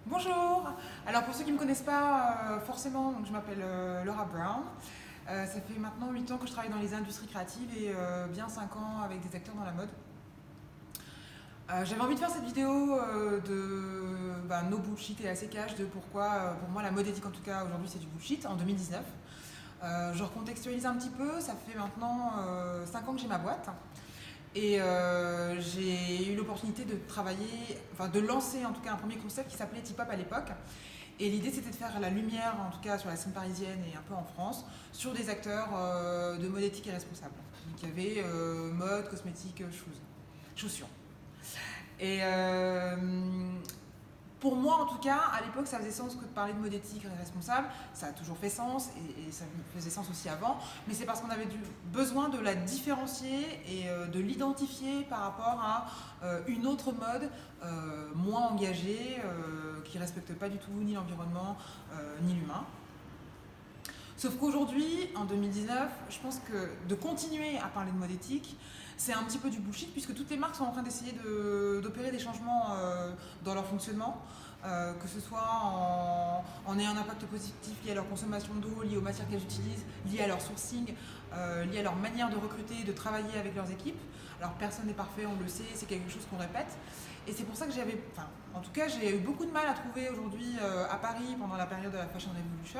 Bonjour. Alors pour ceux qui ne me connaissent pas forcément, donc je m'appelle Laura Brown. Ça fait maintenant 8 ans que je travaille dans les industries créatives et bien 5 ans avec des acteurs dans la mode. J'avais envie de faire cette vidéo de no bullshit et assez cash, de pourquoi pour moi la mode éthique en tout cas aujourd'hui c'est du bullshit en 2019. Je recontextualise un petit peu, ça fait maintenant 5 ans que j'ai ma boîte. Et j'ai eu l'opportunité de travailler, enfin de lancer en tout cas un premier concept qui s'appelait Tip Up à l'époque. Et l'idée c'était de faire la lumière, en tout cas sur la scène parisienne et un peu en France, sur des acteurs de mode éthique et responsable. Donc il y avait mode, cosmétique, chaussures. Et pour moi, en tout cas, à l'époque, ça faisait sens que de parler de mode éthique et responsable. Ça a toujours fait sens et ça faisait sens aussi avant. Mais c'est parce qu'on avait besoin de la différencier et de l'identifier par rapport à une autre mode moins engagée, qui ne respecte pas du tout ni l'environnement ni l'humain. Sauf qu'aujourd'hui, en 2019, je pense que de continuer à parler de mode éthique, c'est un petit peu du bullshit puisque toutes les marques sont en train d'essayer d'opérer des changements dans leur fonctionnement, que ce soit en ayant un impact positif lié à leur consommation d'eau, lié aux matières qu'elles utilisent, lié à leur sourcing, lié à leur manière de recruter, de travailler avec leurs équipes. Alors personne n'est parfait, on le sait, c'est quelque chose qu'on répète. Et c'est pour ça que en tout cas, j'ai eu beaucoup de mal à trouver aujourd'hui à Paris pendant la période de la Fashion Revolution,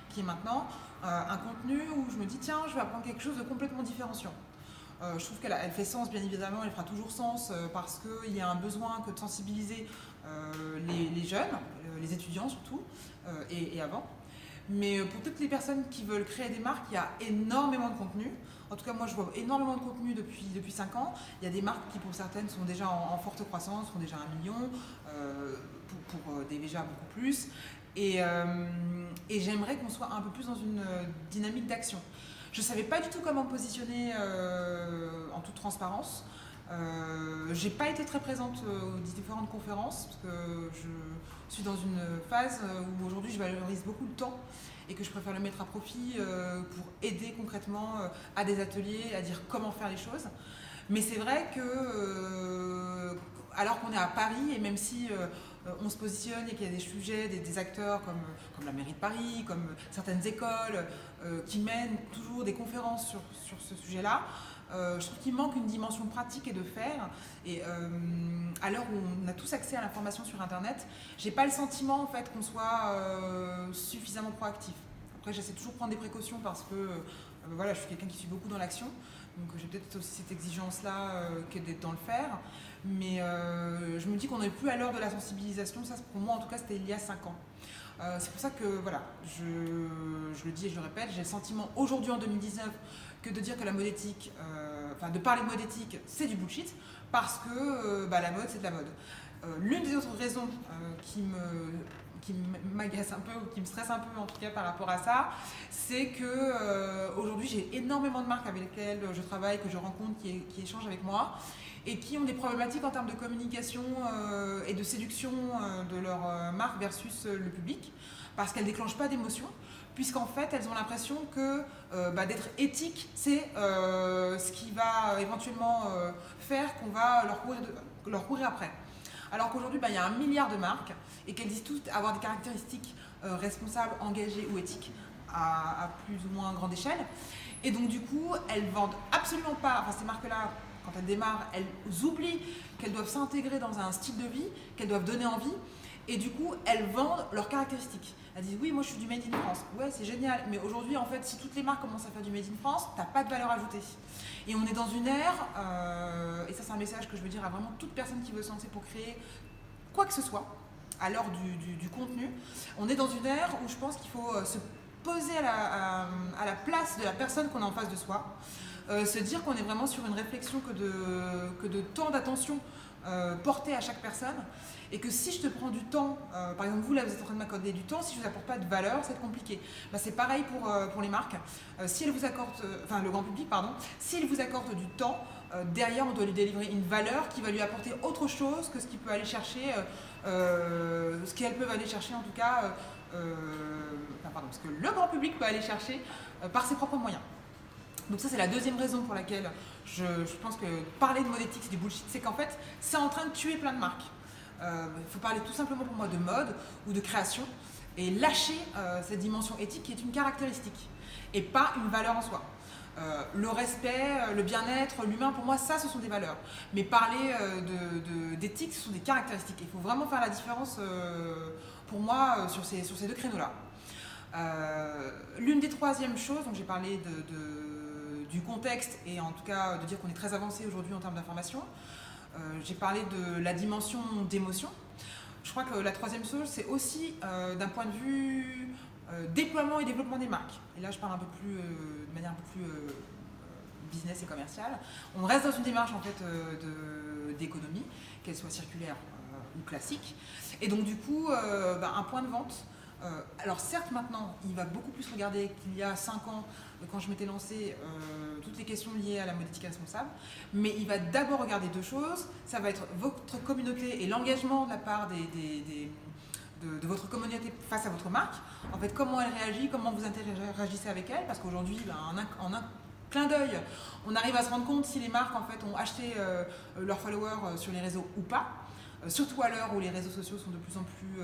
qui est maintenant un contenu où je me dis tiens, je vais apprendre quelque chose de complètement différenciant. Je trouve qu'elle fait sens, bien évidemment, elle fera toujours sens parce qu'il y a un besoin que de sensibiliser les jeunes, les étudiants surtout, et avant. Mais pour toutes les personnes qui veulent créer des marques, il y a énormément de contenu. En tout cas, moi, je vois énormément de contenu depuis 5 ans. Il y a des marques qui, pour certaines, sont déjà en forte croissance, sont déjà 1 million, pour des déjà beaucoup plus. Et j'aimerais qu'on soit un peu plus dans une dynamique d'action. Je ne savais pas du tout comment me positionner en toute transparence. J'ai pas été très présente aux différentes conférences parce que je suis dans une phase où aujourd'hui je valorise beaucoup le temps et que je préfère le mettre à profit pour aider concrètement à des ateliers, à dire comment faire les choses. Mais c'est vrai que alors qu'on est à Paris et même si on se positionne et qu'il y a des sujets, des acteurs comme la mairie de Paris, comme certaines écoles qui mènent toujours des conférences sur ce sujet-là, je trouve qu'il manque une dimension pratique et de faire. Et à l'heure où on a tous accès à l'information sur Internet, j'ai pas le sentiment en fait qu'on soit suffisamment proactif. Après, j'essaie toujours de prendre des précautions parce que voilà, je suis quelqu'un qui suit beaucoup dans l'action. Donc j'ai peut-être aussi cette exigence-là que d'être dans le faire. Mais je me dis qu'on n'est plus à l'heure de la sensibilisation. Ça, pour moi, en tout cas, c'était il y a 5 ans. C'est pour ça que voilà, je le dis et je le répète, j'ai le sentiment aujourd'hui en 2019 que de dire que la mode éthique, de parler de mode éthique, c'est du bullshit parce que la mode, c'est de la mode. L'une des autres raisons qui m'agace un peu ou qui me stresse un peu en tout cas par rapport à ça, c'est que aujourd'hui j'ai énormément de marques avec lesquelles je travaille, que je rencontre, qui échangent avec moi et qui ont des problématiques en termes de communication et de séduction de leur marque versus le public parce qu'elles ne déclenchent pas d'émotion puisqu'en fait elles ont l'impression que d'être éthique c'est ce qui va éventuellement faire qu'on va leur courir après. Alors qu'aujourd'hui, il y a 1 milliard de marques et qu'elles disent toutes avoir des caractéristiques responsables, engagées ou éthiques à plus ou moins grande échelle. Et donc, du coup, elles vendent absolument pas, ces marques-là, quand elles démarrent, elles oublient qu'elles doivent s'intégrer dans un style de vie, qu'elles doivent donner envie. Et du coup, elles vendent leurs caractéristiques. Elles disent oui, moi je suis du Made in France. Ouais, c'est génial. Mais aujourd'hui, en fait, si toutes les marques commencent à faire du Made in France, t'as pas de valeur ajoutée. Et on est dans une ère, et ça c'est un message que je veux dire à vraiment toute personne qui veut se lancer pour créer quoi que ce soit, à l'heure du contenu, on est dans une ère où je pense qu'il faut se poser à la place de la personne qu'on a en face de soi, se dire qu'on est vraiment sur une réflexion que de temps d'attention porté à chaque personne et que si je te prends du temps, par exemple vous là vous êtes en train de m'accorder du temps, si je ne vous apporte pas de valeur, c'est compliqué. C'est pareil pour les marques. Si elles vous accordent, le grand public, pardon, s'il vous accorde du temps, derrière on doit lui délivrer une valeur qui va lui apporter autre chose que ce qu'il peut aller chercher, ce qu'elles peuvent aller chercher en tout cas, ce que le grand public peut aller chercher par ses propres moyens. Donc ça c'est la deuxième raison pour laquelle je pense que parler de mode éthique c'est du bullshit, c'est qu'en fait c'est en train de tuer plein de marques. Il faut parler tout simplement pour moi de mode ou de création et lâcher cette dimension éthique qui est une caractéristique et pas une valeur en soi. Le respect, le bien-être, l'humain, pour moi, ça, ce sont des valeurs. Mais parler d'éthique, ce sont des caractéristiques. Il faut vraiment faire la différence, pour moi, sur ces deux créneaux-là. L'une des troisièmes choses, donc j'ai parlé du contexte et en tout cas de dire qu'on est très avancé aujourd'hui en termes d'information. J'ai parlé de la dimension d'émotion. Je crois que la troisième chose, c'est aussi d'un point de vue déploiement et développement des marques. Et là, je parle un peu plus, de manière un peu plus business et commerciale. On reste dans une démarche en fait d'économie, qu'elle soit circulaire ou classique. Et donc du coup, un point de vente. Alors certes maintenant, il va beaucoup plus regarder qu'il y a 5 ans, quand je m'étais lancée, toutes les questions liées à la mode éthique responsable, mais il va d'abord regarder deux choses. Ça va être votre communauté et l'engagement de la part de votre communauté face à votre marque. En fait, comment elle réagit, comment vous interagissez avec elle, parce qu'aujourd'hui, en un clin d'œil, on arrive à se rendre compte si les marques en fait, ont acheté leurs followers sur les réseaux ou pas. Surtout à l'heure où les réseaux sociaux sont de plus en plus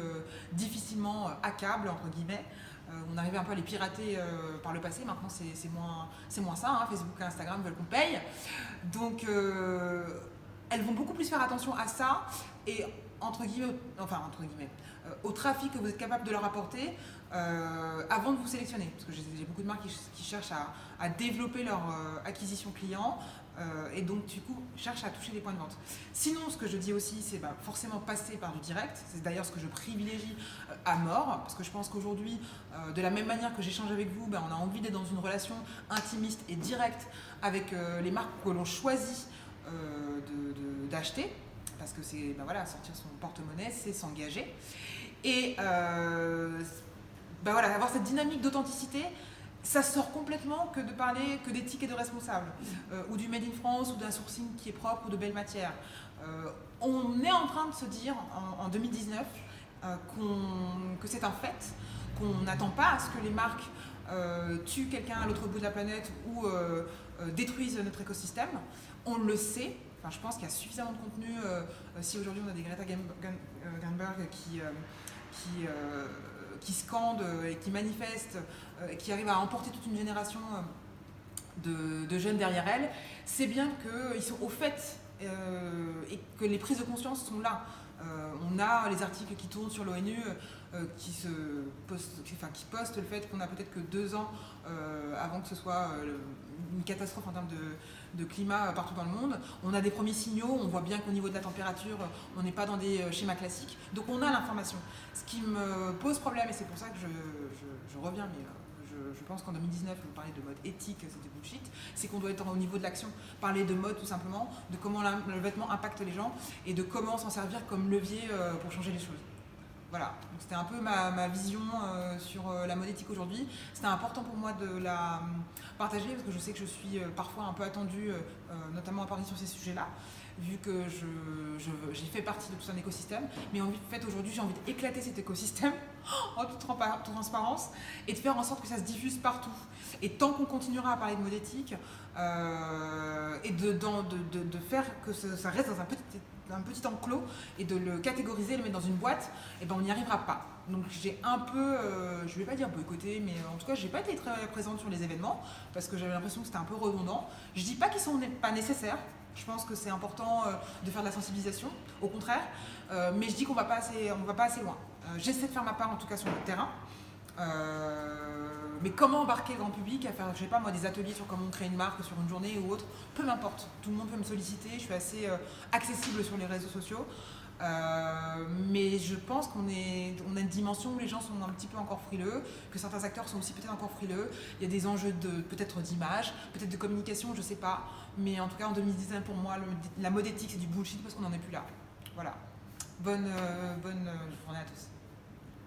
difficilement hackables, entre guillemets. On arrivait un peu à les pirater par le passé, maintenant c'est moins ça, hein. Facebook et Instagram veulent qu'on paye. Donc elles vont beaucoup plus faire attention à ça et entre guillemets, au trafic que vous êtes capable de leur apporter avant de vous sélectionner. Parce que j'ai beaucoup de marques qui cherchent à développer leur acquisition client. Et donc du coup cherche à toucher les points de vente. Sinon, ce que je dis aussi, c'est forcément passer par du direct. C'est d'ailleurs ce que je privilégie à mort, parce que je pense qu'aujourd'hui, de la même manière que j'échange avec vous, on a envie d'être dans une relation intimiste et directe avec les marques que l'on choisit d'acheter, parce que c'est sortir son porte-monnaie, c'est s'engager. Et avoir cette dynamique d'authenticité. Ça sort complètement que de parler que d'éthique et de responsable, ou du Made in France, ou d'un sourcing qui est propre, ou de belles matières. On est en train de se dire, en 2019, que c'est un fait, qu'on n'attend pas à ce que les marques tuent quelqu'un à l'autre bout de la planète ou détruisent notre écosystème. On le sait. Enfin, je pense qu'il y a suffisamment de contenu. Si aujourd'hui on a des Greta Thunberg qui scandent et qui manifestent, qui arrivent à emporter toute une génération de jeunes derrière elles, c'est bien qu'ils sont au fait et que les prises de conscience sont là. On a les articles qui tournent sur l'ONU qui postent le fait qu'on a peut-être que 2 ans avant que ce soit une catastrophe en termes de climat partout dans le monde. On a des premiers signaux, on voit bien qu'au niveau de la température, on n'est pas dans des schémas classiques. Donc on a l'information. Ce qui me pose problème, et c'est pour ça que je reviens, mais je pense qu'en 2019, on parlait de mode éthique, c'était bullshit, c'est qu'on doit être au niveau de l'action. Parler de mode tout simplement, de comment le vêtement impacte les gens et de comment s'en servir comme levier pour changer les choses. Voilà, donc c'était un peu ma vision sur la mode éthique aujourd'hui. C'était important pour moi de la partager parce que je sais que je suis parfois un peu attendue, notamment à Paris sur ces sujets-là, vu que j'ai fait partie de tout un écosystème. Mais en fait, aujourd'hui, j'ai envie d'éclater cet écosystème en toute transparence et de faire en sorte que ça se diffuse partout. Et tant qu'on continuera à parler de mode éthique et de faire que ça reste dans un petit enclos et de le catégoriser, le mettre dans une boîte, on n'y arrivera pas. Donc j'ai un peu, je ne vais pas dire boycotté, mais en tout cas, je n'ai pas été très présente sur les événements parce que j'avais l'impression que c'était un peu redondant. Je ne dis pas qu'ils ne sont pas nécessaires. Je pense que c'est important de faire de la sensibilisation, au contraire, mais je dis qu'on ne va pas assez loin. J'essaie de faire ma part, en tout cas, sur le terrain. Mais comment embarquer le grand public à faire, je sais pas moi, des ateliers sur comment créer une marque sur une journée ou autre, peu m'importe. Tout le monde peut me solliciter, je suis assez accessible sur les réseaux sociaux. Mais je pense qu'on a une dimension où les gens sont un petit peu encore frileux, que certains acteurs sont aussi peut-être encore frileux. Il y a des enjeux peut-être d'image, peut-être de communication, je sais pas. Mais en tout cas, en 2019, pour moi, la mode éthique, c'est du bullshit parce qu'on n'en est plus là. Voilà. Bonne journée à tous.